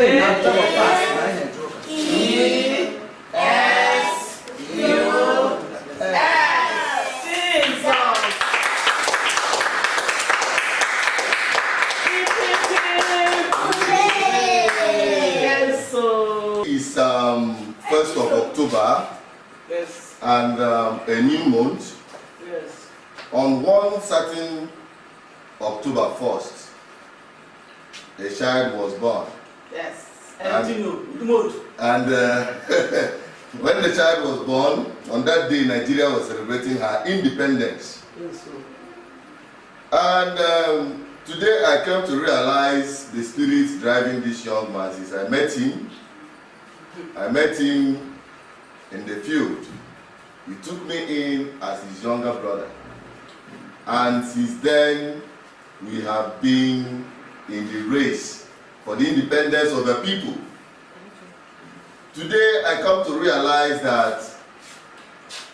It's 1st of October, Yes. and a new month. Yes. On one certain October 1st, a child was born. Yes. And when the child was born, on that day Nigeria was celebrating her independence. Yes, sir. And today I came to realize the spirit driving this young man. Since I met him in the field. He took me in as his younger brother. And since then, we have been in the race for the independence of the people. Today, I come to realize that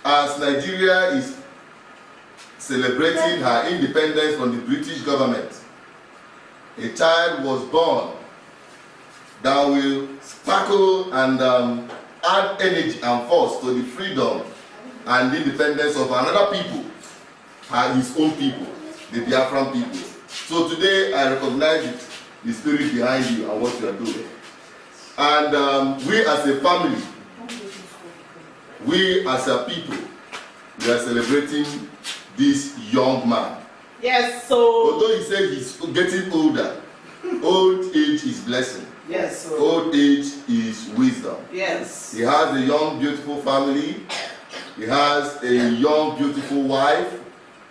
as Nigeria is celebrating her independence from the British government, a child was born that will sparkle and add energy and force to the freedom and independence of another people, his own people, the Biafran people. So today I recognize the spirit behind you and what you are doing. And we as a family, we as a people, we are celebrating this young man. Yes, so although he said he's getting older, old age is blessing. yes, sir. Old age is wisdom. Yes. He has a young, beautiful family. He has a young, beautiful wife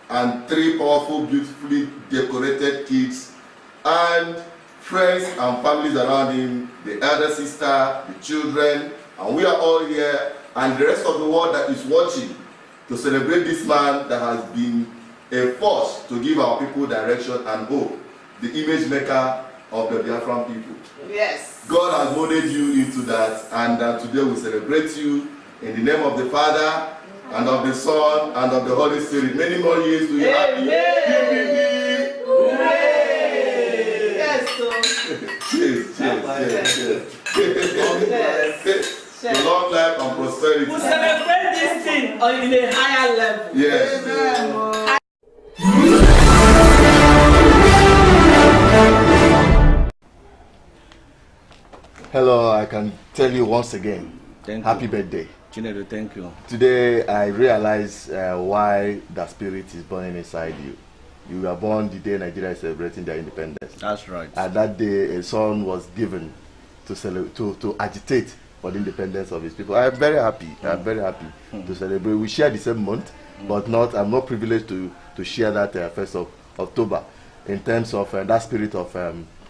and 3 powerful, beautifully decorated kids and friends and families around him, the elder sister, the children, and we are all here and the rest of the world that is watching to celebrate this man that has been a force to give our people direction and hope, the image maker of the Biafran people. Yes. God has molded you into that, and today we celebrate you in the name of the Father, and of the Son, and of the Holy Spirit. Many more years to you. Amen. Yes, sir. Cheers, to long life and prosperity. We celebrate this thing in a higher level. Yes. Amen. Hello, I can tell you once again, happy birthday. Chinedu, thank you. Today I realize why the spirit is burning inside you. You were born the day Nigeria is celebrating their independence. That's right. And that day a son was given to agitate for the independence of his people. I am very happy. I am very happy to celebrate. We share the same month, but I'm not privileged to share that 1st of October in terms of that spirit of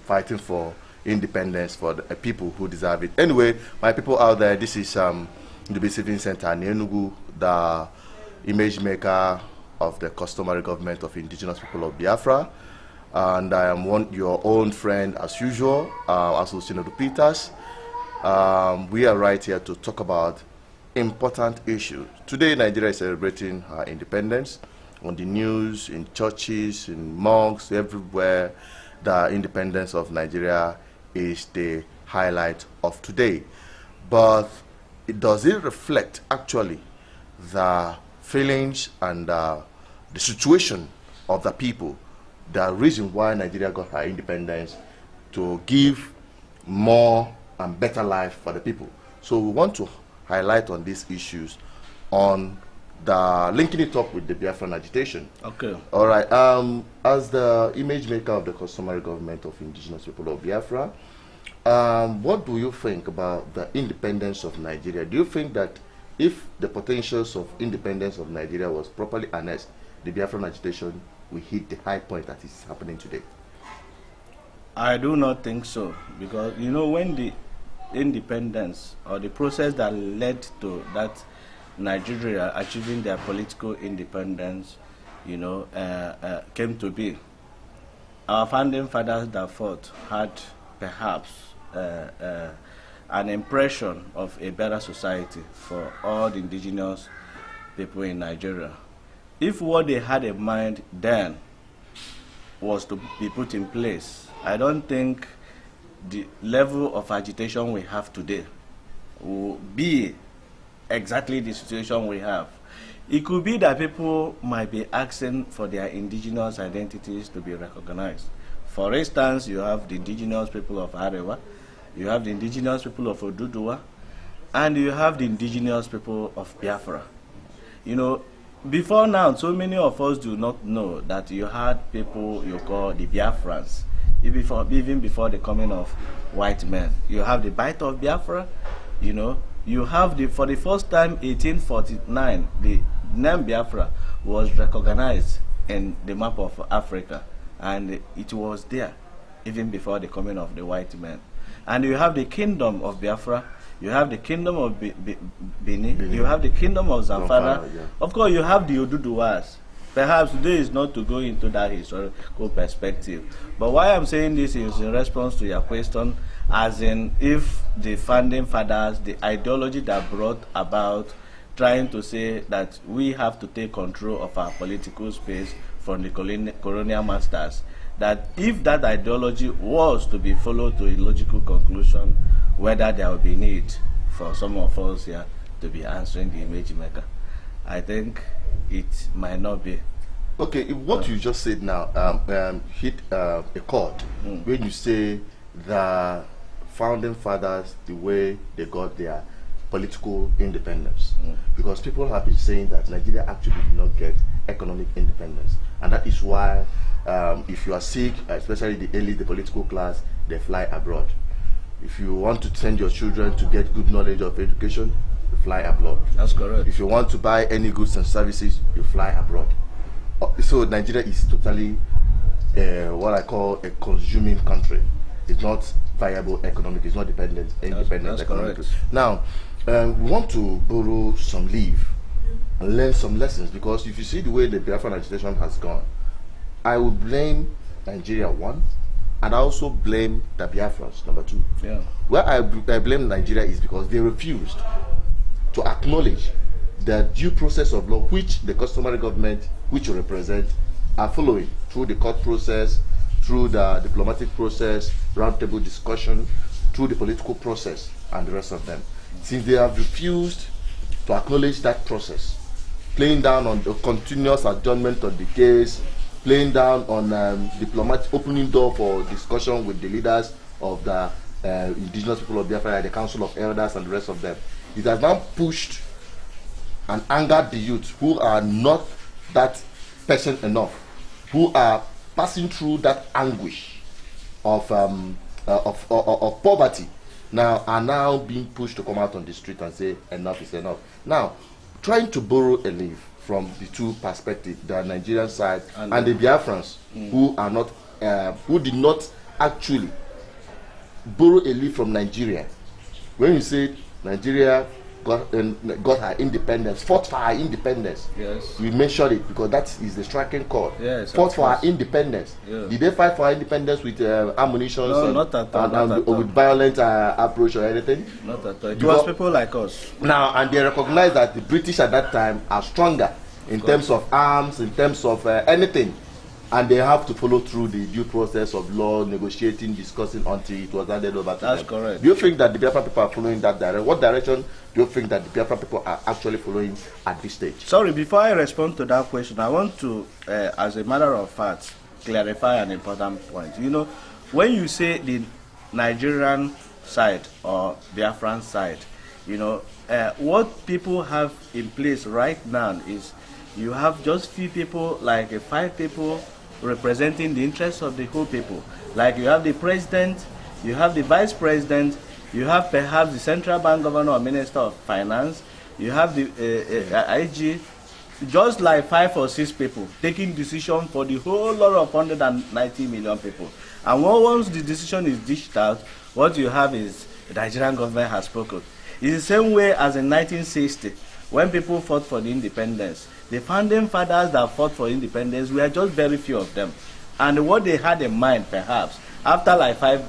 fighting for independence for the people who deserve it. Anyway, my people out there, this is the Receiving Center in Enugu, the image maker of the customary government of indigenous people of Biafra. And I am your own friend as usual, Chinedu Peters. We are right here to talk about important issues. Today, Nigeria is celebrating her independence. On the news, in churches, in mosques, everywhere, the independence of Nigeria is the highlight of today. But does it reflect actually the feelings and the situation of the people, the reason why Nigeria got her independence, to give more and better life for the people? So we want to highlight on these issues, on the linking it up with the Biafran agitation. Okay. All right. As the image maker of the customary government of indigenous people of Biafra, what do you think about the independence of Nigeria? Do you think that if the potentials of independence of Nigeria was properly harnessed, the Biafran agitation will hit the high point that is happening today? I do not think so, because when the independence or the process that led to that Nigeria achieving their political independence, came to be, our founding fathers that fought had perhaps an impression of a better society for all the indigenous people in Nigeria. If what they had in mind then was to be put in place, I don't think the level of agitation we have today will be exactly the situation we have. It could be that people might be asking for their indigenous identities to be recognized. For instance, you have the indigenous people of Arewa, you have the indigenous people of Oduduwa, and you have the indigenous people of Biafra. You know, before now, so many of us do not know that you had people you call the Biafrans, even before the coming of white men. You have the Bite of Biafra, you know. You have for the first time, 1849, the name Biafra was recognized in the map of Africa, and it was there even before the coming of the white men. And you have the kingdom of Biafra, you have the kingdom of Benin, you have the kingdom of Zamfara. Yeah. Of course, you have the Oduduwas. Perhaps today is not to go into that historical perspective. But why I'm saying this is in response to your question, as in if the founding fathers, the ideology that brought about trying to say that we have to take control of our political space from the colonial masters, that if that ideology was to be followed to a logical conclusion, whether there will be need for some of us here to be answering the image maker, I think it might not be. Okay, what you just said now hit a chord when you say the founding fathers, the way they got their political independence. Because people have been saying that Nigeria actually did not get economic independence. And that is why if you are sick, especially the political class, they fly abroad. If you want to send your children to get good knowledge of education, you fly abroad. That's correct. If you want to buy any goods and services, you fly abroad. So Nigeria is totally what I call a consuming country. It's not viable economic, it's not independent economically. Now, we want to borrow some leave and learn some lessons, because if you see the way the Biafran agitation has gone, I will blame Nigeria, one, and I also blame the Biafrans, number two. Yeah. Where I blame Nigeria is because they refused to acknowledge the due process of law which the customary government which you represent are following through the court process, through the diplomatic process, roundtable discussion, through the political process, and the rest of them. Since they have refused to acknowledge that process, playing down on the continuous adjournment of the case, playing down on diplomatic opening door for discussion with the leaders of the indigenous people of Biafra, the Council of Elders, and the rest of them, it has now pushed and angered the youth who are not that patient enough, who are passing through that anguish of poverty, are now being pushed to come out on the street and say enough is enough. Now, trying to borrow a leaf from the two perspectives, the Nigerian side and the Biafrans, who are not, who did not actually borrow a leaf from Nigeria. When you say Nigeria got her independence, fought for her independence. Yes. We mentioned it because that is the striking chord. Yes, fought for her independence. Yeah. Did they fight for her independence with ammunition? No, not at all. Or with violent approach or anything? Not at all. It was people like us. Now, and they recognize that the British at that time are stronger in terms of arms, in terms of anything. And they have to follow through the due process of law, negotiating, discussing until it was handed over to them. That's correct. Do you think that the Biafra people are following that direction? What direction do you think that the Biafra people are actually following at this stage? Sorry, before I respond to that question, I want to, as a matter of fact, clarify an important point. You know, when you say the Nigerian side or Biafran side, you know, what people have in place right now is you have just few people, like 5 people, representing the interests of the whole people. Like you have the president, you have the vice president, you have perhaps the central bank governor or minister of finance, you have the IG, just like 5 or 6 people taking decision for the whole lot of 190 million people. And once the decision is dished out, what you have is the Nigerian government has spoken. It's the same way as in 1960, when people fought for the independence. The founding fathers that fought for independence were just very few of them. And what they had in mind, perhaps, after like 5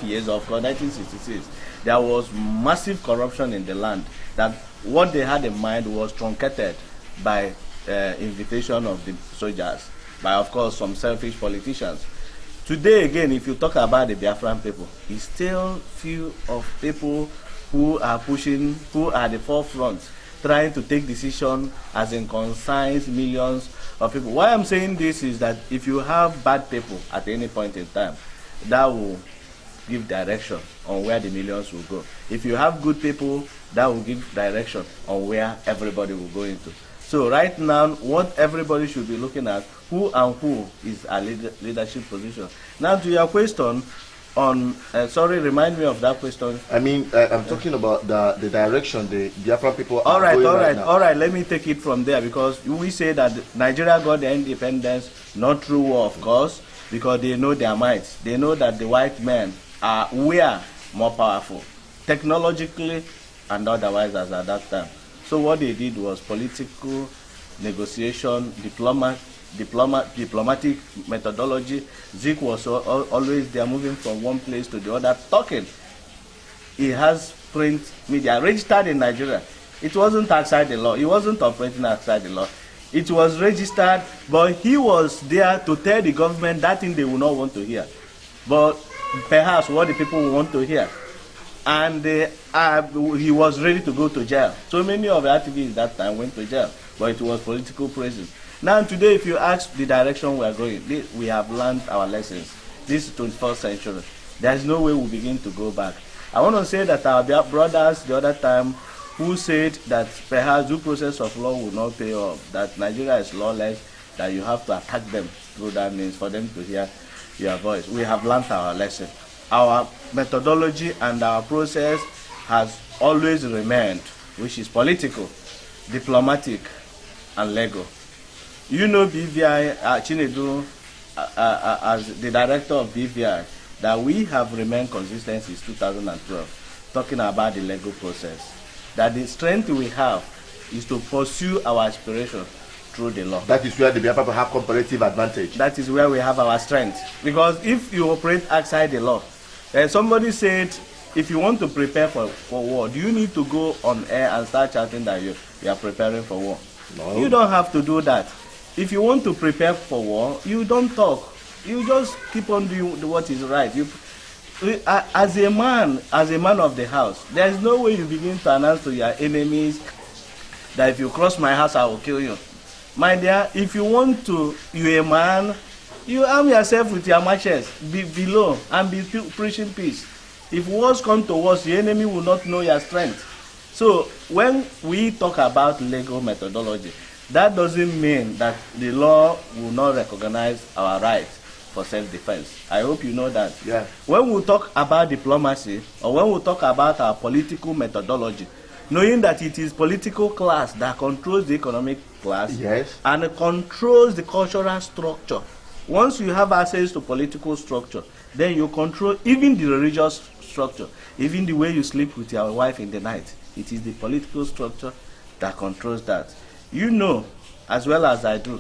years of 1966, there was massive corruption in the land. That what they had in mind was truncated by invitation of the soldiers, by, of course, some selfish politicians. Today again, if you talk about the Biafran people, it's still few of people who are pushing, who are the forefront, trying to take decision as in concerns millions of people. Why I'm saying this is that if you have bad people at any point in time, that will give direction on where the millions will go. If you have good people, that will give direction on where everybody will go into. So right now, what everybody should be looking at, who is a leadership position. Now to your question on, sorry, remind me of that question. I mean, I'm talking about the direction the Biafran people are going right now. All right, let me take it from there, because we say that Nigeria got their independence not through war, of course, because they know their might. They know that the white men were more powerful, technologically and otherwise as at that time. So what they did was political negotiation, diplomatic methodology. Zeke was always there, moving from one place to the other, talking. He has print media registered in Nigeria. It wasn't outside the law. He wasn't operating outside the law. It was registered, but he was there to tell the government that thing they will not want to hear, but perhaps what the people will want to hear. And he was ready to go to jail. So many of the activists that time went to jail, but it was political prison. Now today, if you ask the direction we are going, we have learned our lessons. This is 21st century. There is no way we begin to go back. I want to say that our brothers the other time who said that perhaps due process of law will not pay off, that Nigeria is lawless, that you have to attack them through that means for them to hear your voice. We have learned our lesson. Our methodology and our process has always remained, which is political, diplomatic, and legal. You know BVI, Chinedu, as the director of BVI, that we have remained consistent since 2012, talking about the legal process. That the strength we have is to pursue our aspiration through the law. That is where the Biafra people have comparative advantage. That is where we have our strength. Because if you operate outside the law, somebody said, if you want to prepare for war, do you need to go on air and start chatting that you are preparing for war? No. You don't have to do that. If you want to prepare for war, you don't talk. You just keep on doing what is right. As a man of the house, there is no way you begin to announce to your enemies that if you cross my house, I will kill you. My dear, if you want to, you're a man, you arm yourself with your matches below and be preaching peace. If wars come to wars, the enemy will not know your strength. So when we talk about legal methodology, that doesn't mean that the law will not recognize our rights for self-defense. I hope you know that. Yeah. When we talk about diplomacy, or when we talk about our political methodology, knowing that it is political class that controls the economic class, yes, and controls the cultural structure. Once you have access to political structure, then you control even the religious structure, even the way you sleep with your wife in the night. It is the political structure that controls that. You know, as well as I do,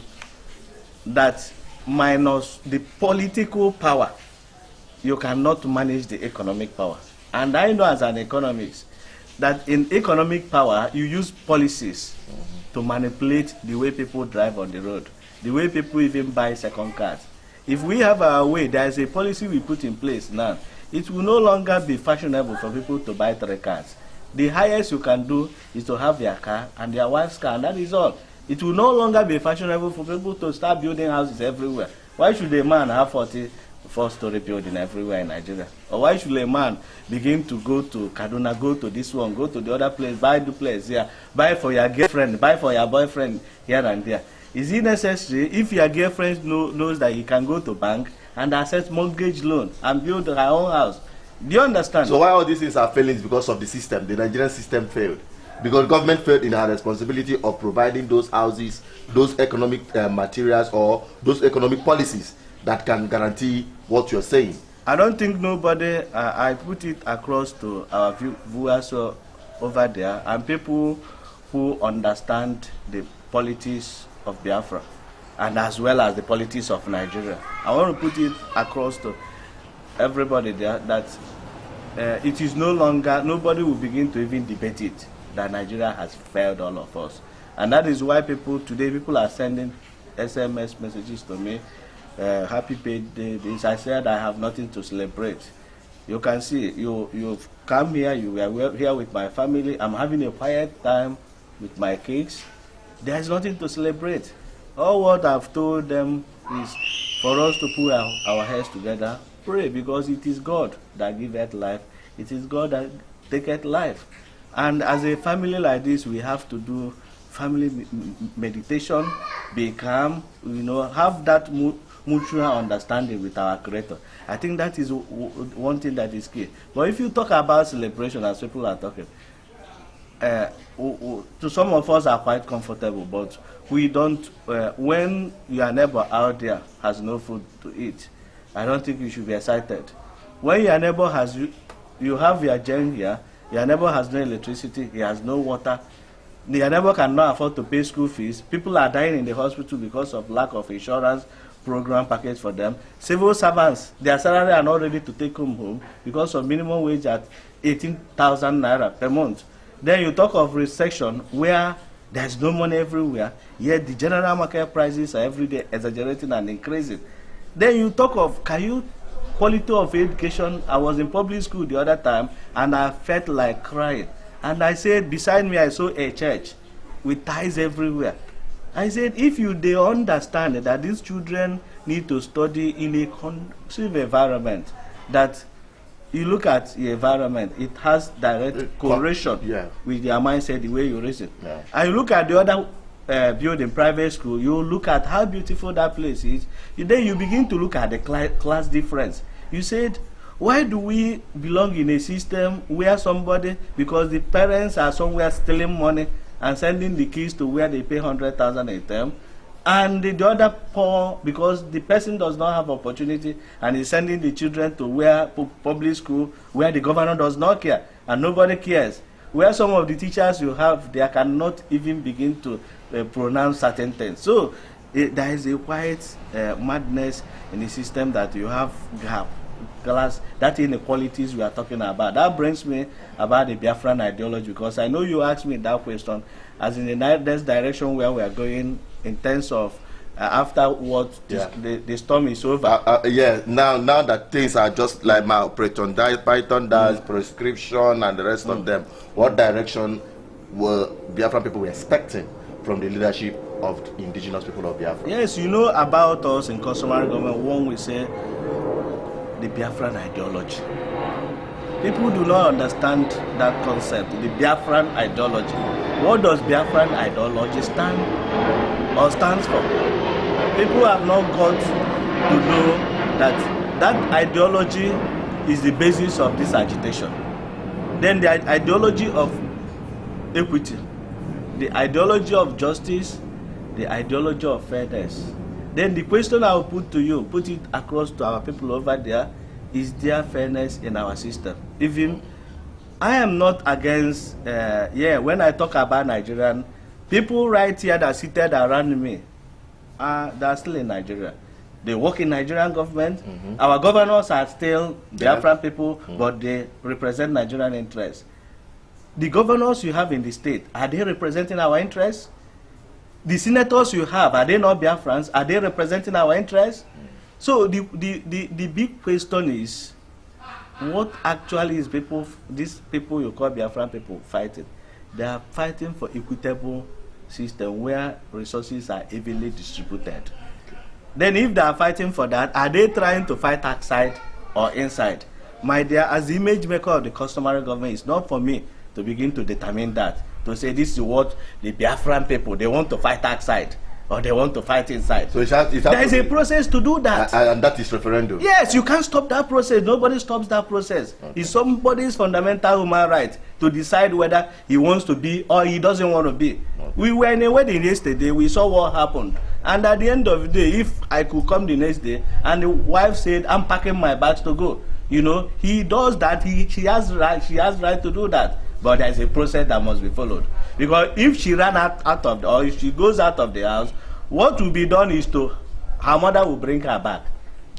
that minus the political power, you cannot manage the economic power. And I know as an economist, that in economic power, you use policies to manipulate the way people drive on the road, the way people even buy second cars. If we have our way, there is a policy we put in place now. It will no longer be fashionable for people to buy 3 cars. The highest you can do is to have their car and their wife's car, and that is all. It will no longer be fashionable for people to start building houses everywhere. Why should a man have 44-story building everywhere in Nigeria? Or why should a man begin to go to Kaduna, go to this one, go to the other place, buy duplex here, buy for your girlfriend, buy for your boyfriend here and there? Is it necessary if your girlfriend knows that he can go to bank and access mortgage loan and build her own house? Do you understand? So why all these things are failing is because of the system. The Nigerian system failed. Because government failed in our responsibility of providing those houses, those economic materials, or those economic policies that can guarantee what you're saying. I don't think nobody, I put it across to our viewers over there and people who understand the politics of Biafra and as well as the politics of Nigeria. I want to put it across to everybody there that it is no longer, nobody will begin to even debate it, that Nigeria has failed all of us. And that is why people are sending SMS messages to me happy birthday, this. I said I have nothing to celebrate. You can see, you've come here, you were here with my family. I'm having a quiet time with my kids. There's nothing to celebrate. All what I've told them is for us to put our heads together, pray, because it is God that giveth life. It is God that taketh life. And as a family like this, we have to do family meditation, be calm, have that mutual understanding with our Creator. I think that is one thing that is key. But if you talk about celebration, as people are talking, to some of us are quite comfortable, but we don't. When your neighbor out there has no food to eat, I don't think you should be excited. When your neighbor has, you have your gen here, your neighbor has no electricity, he has no water, your neighbor cannot afford to pay school fees, people are dying in the hospital because of lack of insurance program package for them. Civil servants, their salary are not ready to take home because of minimum wage at 18,000 naira per month. Then you talk of recession where there's no money everywhere, yet the general market prices are every day exaggerating and increasing. Then you talk of quality of education. I was in public school the other time and I felt like crying. And I said, beside me I saw a church with ties everywhere. I said, if they understand that these children need to study in a conducive environment, that you look at the environment, it has direct correlation with their mindset, the way you reason. Yeah. And you look at the other building, private school, you look at how beautiful that place is. Then you begin to look at the class difference. You said, why do we belong in a system where somebody, because the parents are somewhere stealing money and sending the kids to where they pay 100,000 a term, and the other poor, because the person does not have opportunity and is sending the children to where public school where the governor does not care and nobody cares, where some of the teachers you have, they cannot even begin to pronounce certain things. So there is a quiet madness in the system that you have gap, class, that inequalities we are talking about. That brings me about the Biafran ideology, because I know you asked me that question as in the next direction where we are going in terms of after what the storm is over. Now that things are just like my Python does, prescription and the rest of them, what direction were Biafran people were expecting from the leadership of the indigenous people of Biafra? Yes, you know about us in customary government, one we say the Biafran ideology. People do not understand that concept, the Biafran ideology. What does Biafran ideology stands for? People have not got to know that ideology is the basis of this agitation. Then the ideology of equity, the ideology of justice, the ideology of fairness. Then the question I will put to you, put it across to our people over there, is there fairness in our system? Even I am not against, when I talk about Nigerian, people right here that are seated around me, they are still in Nigeria. They work in Nigerian government. Our governors are still Biafran people, but they represent Nigerian interests. The governors you have in the state, are they representing our interests? The senators you have, are they not Biafrans? Are they representing our interests? So the big question is, what actually is these people you call Biafran people fighting? They are fighting for equitable system where resources are evenly distributed. Then if they are fighting for that, are they trying to fight outside or inside? My dear, as the image maker of the customary government, it's not for me to begin to determine that, to say this is what the Biafran people, they want to fight outside or they want to fight inside. So there is a process to do that. And that is referendum. Yes, you can't stop that process. Nobody stops that process. Okay. It's somebody's fundamental human right to decide whether he wants to be or he doesn't want to be. Okay. We were in a wedding yesterday. We saw what happened. And at the end of the day, if I could come the next day and the wife said, I'm packing my bags to go, he does that. She has right to do that. But there's a process that must be followed. Because if she ran out of or if she goes out of the house, what will be done is her mother will bring her back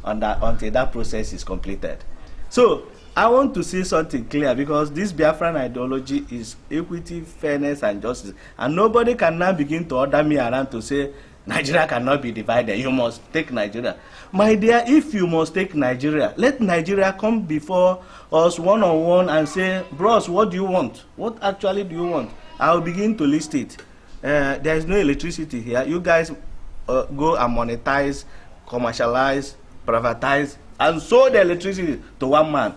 until that process is completed. So I want to say something clear, because this Biafran ideology is equity, fairness, and justice. And nobody can now begin to order me around to say, Nigeria cannot be divided. You must take Nigeria. My dear, if you must take Nigeria, let Nigeria come before us one-on-one and say, bros, what do you want? What actually do you want? I'll begin to list it. There is no electricity here. You guys go and monetize, commercialize, privatize, and sold the electricity to one man.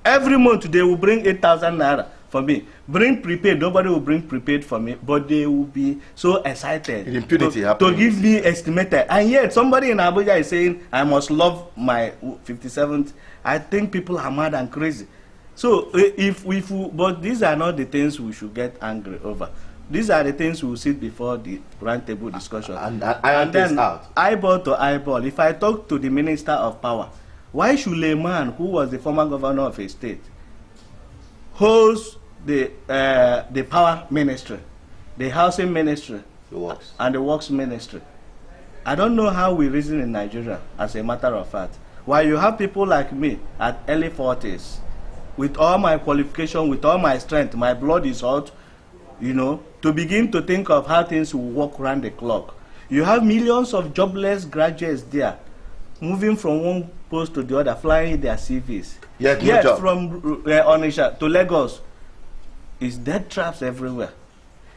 Every month they will bring 8,000 naira for me. Bring prepaid, nobody will bring prepaid for me, but they will be so excited to give me estimated. And yet somebody in Abuja is saying, I must love my 57th. I think people are mad and crazy. So but these are not the things we should get angry over. These are the things we will sit before the round table discussion. And then out. Eyeball to eyeball. If I talk to the Minister of Power, why should a man who was the former governor of a state holds the power ministry, the housing ministry, and the works ministry? I don't know how we reason in Nigeria, as a matter of fact. While you have people like me at early 40s, with all my qualification, with all my strength, my blood is hot, you know, to begin to think of how things will work around the clock. You have millions of jobless graduates there, moving from one post to the other, flying their CVs. Yet from Onitsha to Lagos, is death traps everywhere.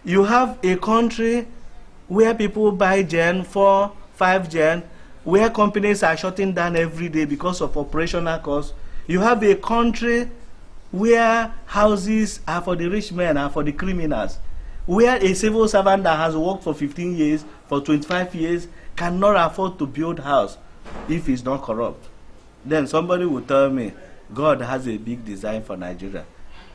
You have a country where people buy Gen 4, 5 Gen, where companies are shutting down every day because of operational costs. You have a country where houses are for the rich men and for the criminals, where a civil servant that has worked for 15 years, for 25 years, cannot afford to build a house if he's not corrupt. Then somebody will tell me, God has a big design for Nigeria.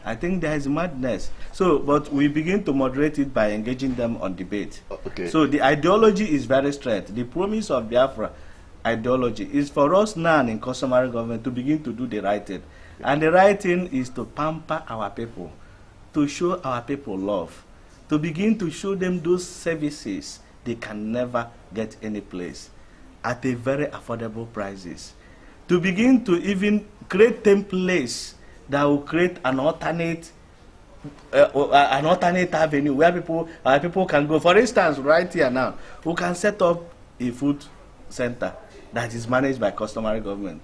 I think there is madness. So, but we begin to moderate it by engaging them on debate. Okay. So the ideology is very straight. The promise of Biafra ideology is for us now in customary government to begin to do the right thing. And the right thing is to pamper our people, to show our people love, to begin to show them those services they can never get any place at a very affordable prices. To begin to even create templates that will create an alternate avenue where people can go. For instance, right here now, we can set up a food center that is managed by customary government,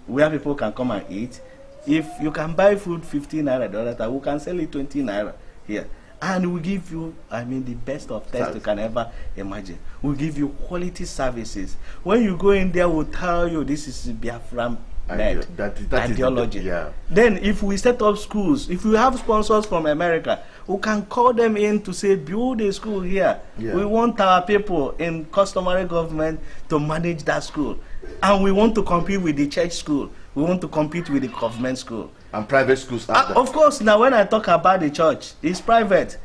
where people can come and eat. If you can buy food 15 naira the other time, we can sell it 20 naira here. And we give you, I mean, the best of taste you can ever imagine. We give you quality services. When you go in there, we'll tell you this is Biafran ideology. Yeah. Then if we set up schools, if we have sponsors from America, we can call them in to say, build a school here. Yeah. We want our people in customary government to manage that school. And we want to compete with the church school. We want to compete with the government school. And private schools of course, now when I talk about the church, it's private.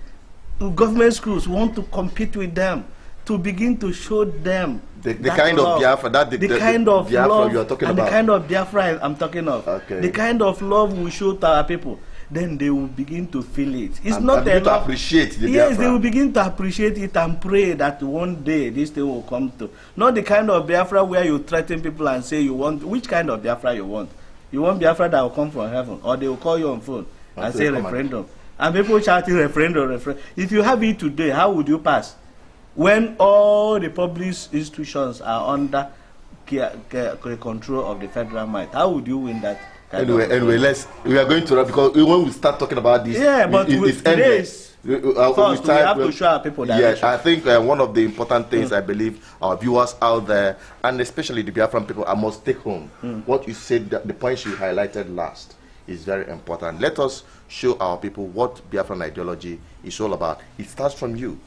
Government schools, we want to compete with them, to begin to show them the kind of Biafra, the kind of Biafra love you're talking and about. the kind of Biafra I'm talking of. Okay. The kind of love we show to our people. Then they will begin to feel it. It's and not to appreciate the Yes, Biafra. they will begin to appreciate it and pray that one day this thing will come to. Not the kind of Biafra where you threaten people and say you want, which kind of Biafra you want? You want Biafra that will come from heaven, or they will call you on phone and say referendum. And people shouting referendum. If you have it today, how would you pass? When all the public institutions are under control of the federal might, how would you win that? Anyway, we are going to, because when we start talking about this, but with today's first, we have to show our people that. Yes, I think one of the important things I believe our viewers out there, and especially the Biafran people, I must take home what you said, the points you highlighted last is very important. Let us show our people what Biafran ideology is all about. It starts from you.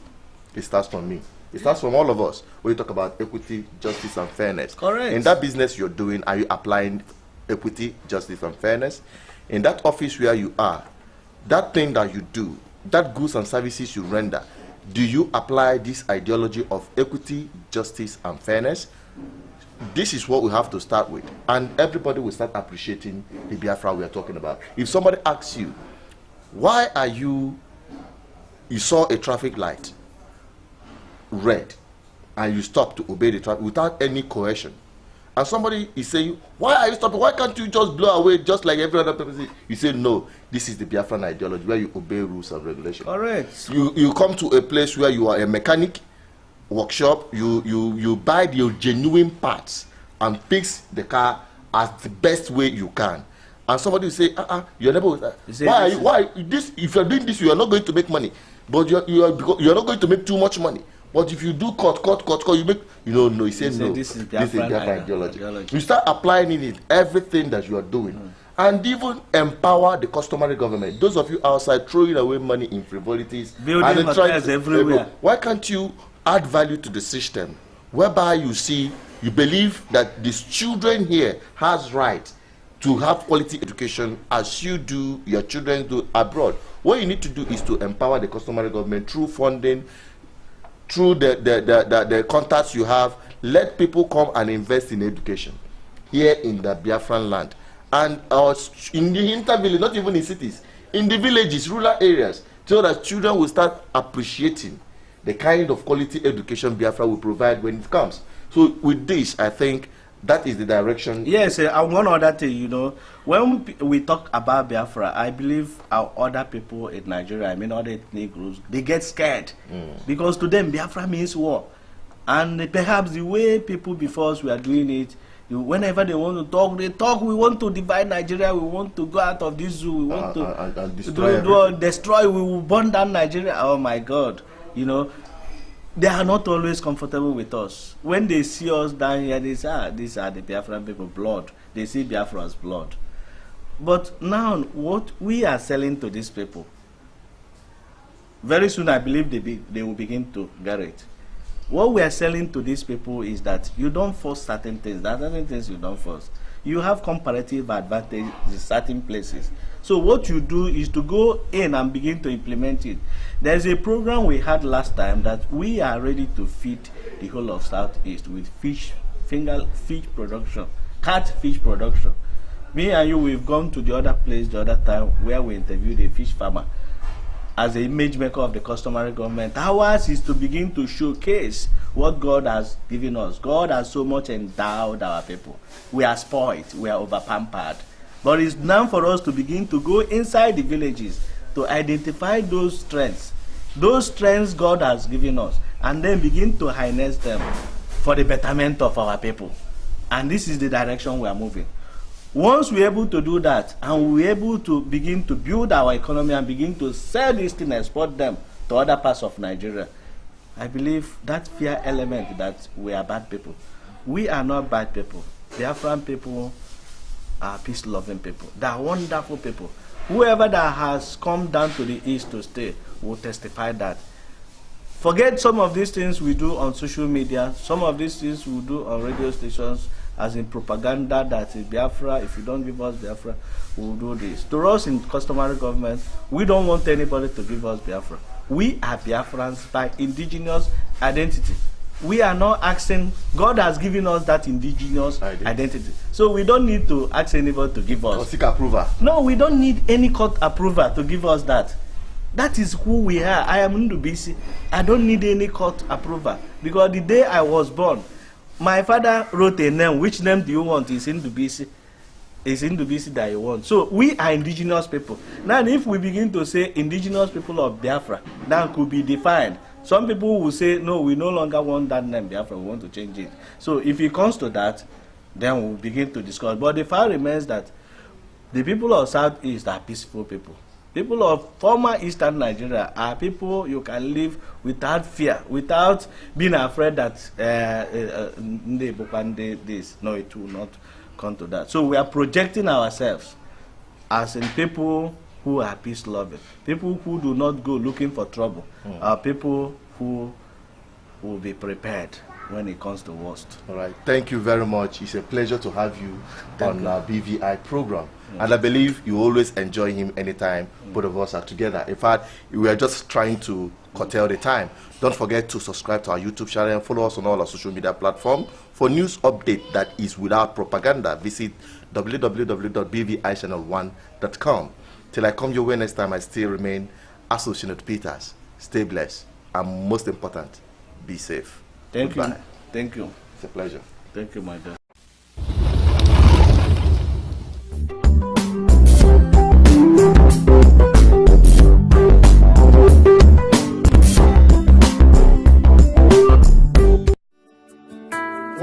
It starts from me. It starts from all of us. When you talk about equity, justice, and fairness. Correct. In that business you're doing, are you applying equity, justice, and fairness? In that office where you are, that thing that you do, that goods and services you render, do you apply this ideology of equity, justice, and fairness? This is what we have to start with, and everybody will start appreciating the Biafra we are talking about. If somebody asks you, why are you saw a traffic light red and you stop to obey the traffic without any coercion, and somebody is saying, why are you stopping? Why can't you just blow away just like every other person? You say, no, this is the Biafran ideology where you obey rules and regulations. Correct. You come to a place where you are a mechanic. workshop, you buy your genuine parts and fix the car as the best way you can. And somebody will say, you're never. Why this? If you're doing this, you are not going to make money. But you're not going to make too much money. But if you do cut, you make. No. He said no. This is Biafran ideology. You start applying it in everything that you are doing, and even empower the customary government. Those of you outside throwing away money in frivolities, building hotels everywhere. Why can't you add value to the system, whereby you believe that these children here has right to have quality education as you do, your children do abroad? What you need to do is to empower the customary government through funding, through the contacts you have. Let people come and invest in education here in the Biafran land. And in the intervillage, not even in cities, in the villages, rural areas, so that children will start appreciating the kind of quality education Biafra will provide when it comes. So with this, I think that is the direction. Yes, and one other thing, when we talk about Biafra, I believe our other people in Nigeria, other ethnic groups, they get scared. Because to them, Biafra means war. And perhaps the way people before us were doing it, whenever they want to they talk, we want to divide Nigeria, we want to go out of this zoo, we want to destroy, we will burn down Nigeria. Oh my God, they are not always comfortable with us. When they see us down here, they say, these are the Biafran people, blood. They see Biafra as blood. But now, what we are selling to these people, very soon I believe they will begin to get it. What we are selling to these people is that you don't force certain things. There are certain things you don't force. You have comparative advantage in certain places. So what you do is to go in and begin to implement it. There's a program we had last time that we are ready to feed the whole of Southeast with fish production, catfish production. Me and you, we've gone to the other place the other time where we interviewed a fish farmer as an image maker of the customary government. Ours is to begin to showcase what God has given us. God has so much endowed our people. We are spoiled, we are over-pampered. But it's now for us to begin to go inside the villages to identify those strengths God has given us, and then begin to harness them for the betterment of our people. And this is the direction we are moving. Once we're able to do that, and we're able to begin to build our economy and begin to sell these things and export them to other parts of Nigeria, I believe that fear element that we are bad people. We are not bad people. Biafran people are peace-loving people. They are wonderful people. Whoever that has come down to the east to stay will testify that. Forget some of these things we do on social media, some of these things we do on radio stations, as in propaganda that is Biafra, if you don't give us Biafra, we will do this. To us in customary government, we don't want anybody to give us Biafra. We are Biafrans by indigenous identity. We are not asking, God has given us that indigenous identity. So we don't need to ask anybody to give us. Or seek approval. No, we don't need any court approval to give us that. That is who we are. I am Ndubisi. I don't need any court approval. Because the day I was born, my father wrote a name. Which name do you want? It's Ndubisi. It's Ndubisi that you want. So we are indigenous people. Now if we begin to say indigenous people of Biafra, that could be defined. Some people will say, no, we no longer want that name Biafra, we want to change it. So if it comes to that, then we'll begin to discuss. But the fact remains that the people of Southeast are peaceful people. People of former Eastern Nigeria are people you can live without fear, without being afraid that this. No, it will not come to that. So we are projecting ourselves as in people who are peace-loving, people who do not go looking for trouble, are people who will be prepared when it comes to worst. All right. Thank you very much. It's a pleasure to have you on our BVI program. And I believe you always enjoy him anytime both of us are together. In fact, we are just trying to curtail the time. Don't forget to subscribe to our YouTube channel and follow us on all our social media platforms. For news update that is without propaganda, visit www.bvichannel1.com. Till I come your way next time, I still remain Associate Peters. Stay blessed. And most important, be safe. Thank you. Goodbye. Thank you. It's a pleasure. Thank you, my dad.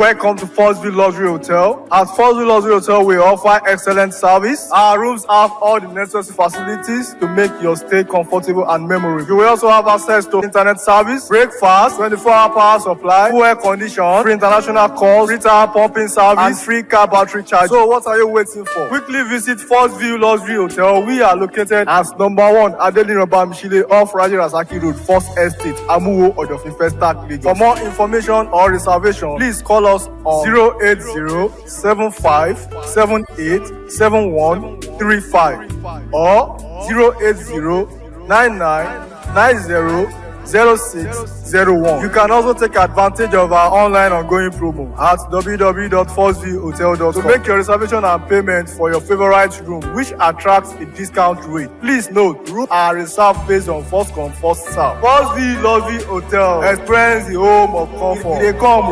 Welcome to First View Luxury Hotel. At First View Luxury Hotel, we offer excellent service. Our rooms have all the necessary facilities to make your stay comfortable and memorable. You will also have access to internet service, breakfast, 24-hour power supply, full air condition, free international calls, free tire pumping service, and free car battery charge. So what are you waiting for? Quickly visit First View Luxury Hotel. We are located at number 1 Adeline Bamishile off Raji Rasaki Road, First Estate, Amuwo, Odofin Festac, Lagos. For more information or reservation, please call us on 080-7578-7135 or 080-9990-0601. You can also take advantage of our online ongoing promo at www.firstviewhotel.com to make your reservation and payment for your favorite room, which attracts a discount rate. Please note, rooms are reserved based on first come, first serve. First View Luxury Hotel. Experience the home of comfort. They come.